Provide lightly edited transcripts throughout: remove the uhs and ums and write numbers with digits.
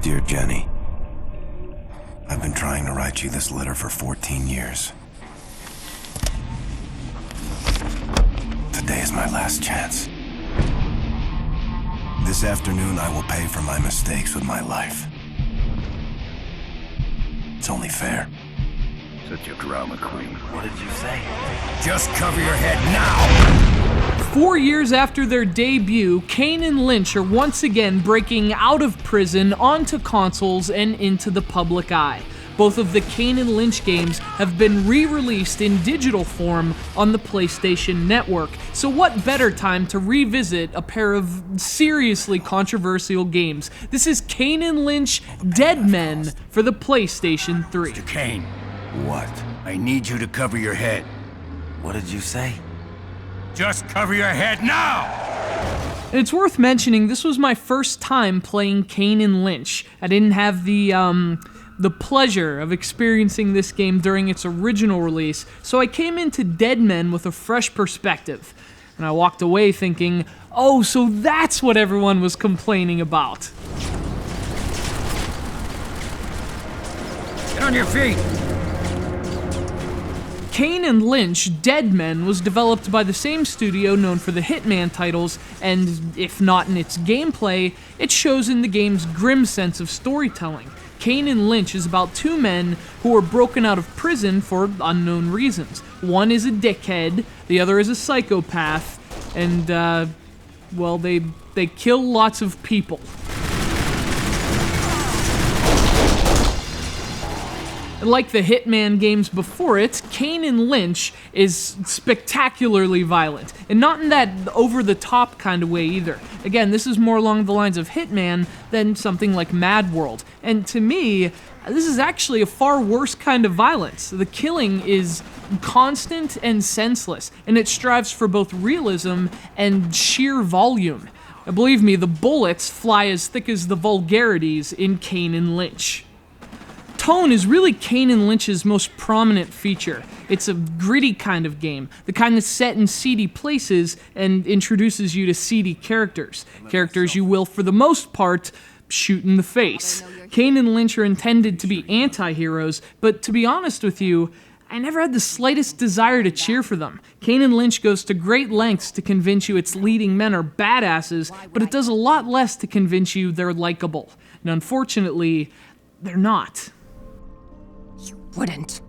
Dear Jenny, I've been trying to write you this letter for 14 years. Today is my last chance. This afternoon, I will pay for my mistakes with my life. It's only fair. Such a drama queen. What did you say? Just cover your head now! 4 years after their debut, Kane and Lynch are once again breaking out of prison onto consoles and into the public eye. Both of the Kane and Lynch games have been re-released in digital form on the PlayStation Network, so what better time to revisit a pair of seriously controversial games? This is Kane and Lynch Dead Men for the PlayStation 3. Mr. Kane, What? I need you to cover your head. What did you say? Just cover your head now! And it's worth mentioning, this was my first time playing Kane and Lynch. I didn't have the pleasure of experiencing this game during its original release, so I came into Dead Men with a fresh perspective. And I walked away thinking, oh, so that's what everyone was complaining about. Get on your feet! Kane and Lynch Dead Men was developed by the same studio known for the Hitman titles, and if not in its gameplay, it shows in the game's grim sense of storytelling. Kane and Lynch is about two men who are broken out of prison for unknown reasons. One is a dickhead, the other is a psychopath, and, well, they kill lots of people. Like the Hitman games before it, Kane and Lynch is spectacularly violent, and not in that over-the-top kind of way either. Again, this is more along the lines of Hitman than something like Mad World, and to me, this is actually a far worse kind of violence. The killing is constant and senseless, and it strives for both realism and sheer volume. Believe me, the bullets fly as thick as the vulgarities in Kane and Lynch. Tone is really Kane and Lynch's most prominent feature. It's a gritty kind of game, the kind that's set in seedy places and introduces you to seedy characters. Characters you will, for the most part, shoot in the face. Kane and Lynch are intended to be anti-heroes, but to be honest with you, I never had the slightest desire to cheer for them. Kane and Lynch goes to great lengths to convince you its leading men are badasses, but it does a lot less to convince you they're likable. And unfortunately, they're not. Wouldn't.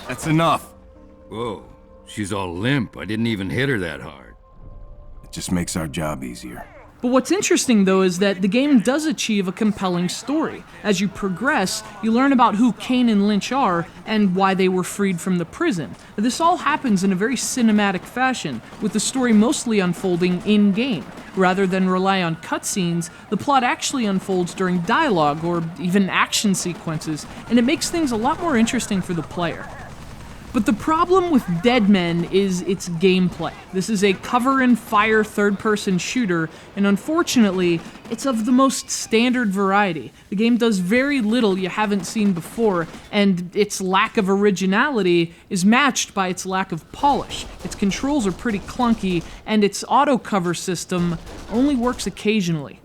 That's enough. Whoa, she's all limp. I didn't even hit her that hard. It just makes our job easier. But what's interesting, though, is that the game does achieve a compelling story. As you progress, you learn about who Kane and Lynch are and why they were freed from the prison. This all happens in a very cinematic fashion, with the story mostly unfolding in-game. Rather than rely on cutscenes, the plot actually unfolds during dialogue or even action sequences, and it makes things a lot more interesting for the player. But the problem with Dead Men is its gameplay. This is a cover-and-fire third-person shooter, and unfortunately, it's of the most standard variety. The game does very little you haven't seen before, and its lack of originality is matched by its lack of polish. Its controls are pretty clunky, and its auto-cover system only works occasionally.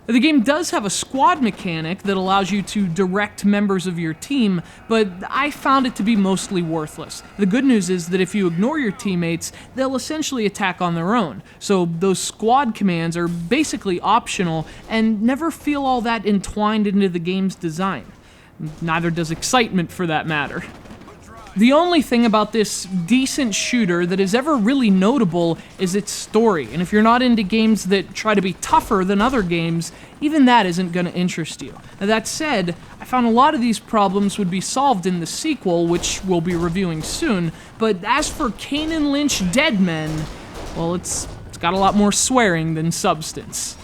The game does have a squad mechanic that allows you to direct members of your team, but I found it to be mostly worthless. The good news is that if you ignore your teammates, they'll essentially attack on their own. So those squad commands are basically optional and never feel all that entwined into the game's design. Neither does excitement, for that matter. The only thing about this decent shooter that is ever really notable is its story, and if you're not into games that try to be tougher than other games, even that isn't going to interest you. Now, that said, I found a lot of these problems would be solved in the sequel, which we'll be reviewing soon, but as for Kane and Lynch Dead Men, well, it's got a lot more swearing than substance.